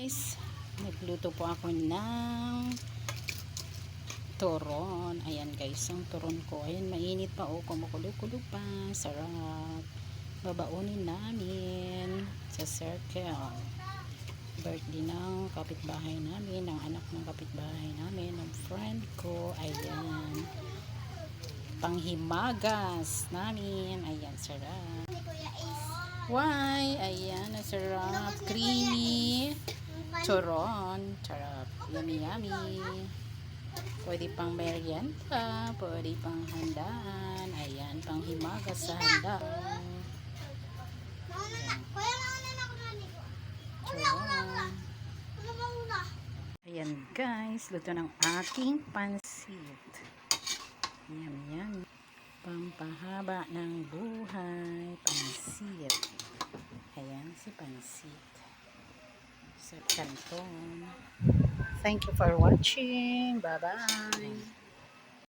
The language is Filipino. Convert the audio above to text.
guys, nagluto po ako ng turon. Ayan guys, ang turon ko. Ayan, mainit pa o, kumukulo-kulo pa. Sarap. Babaunin namin sa circle. Birthday ng kapitbahay namin, ng anak ng kapitbahay namin, ng friend ko. Ayan. Panghimagas namin. Ayan, sarap. Why? Ayan, sarap. Creamy. Turon. Sarap. Yummy, yummy. Pwede pang merienda. Pwede pang handaan. Ayan, panghimagas sa handaan. Turon. Ayan guys, luto ng aking pansit. Yum, yum. Pampahaba ng buhay, pansit. Ayan si pansit sa kanton. Thank you for watching. Bye bye.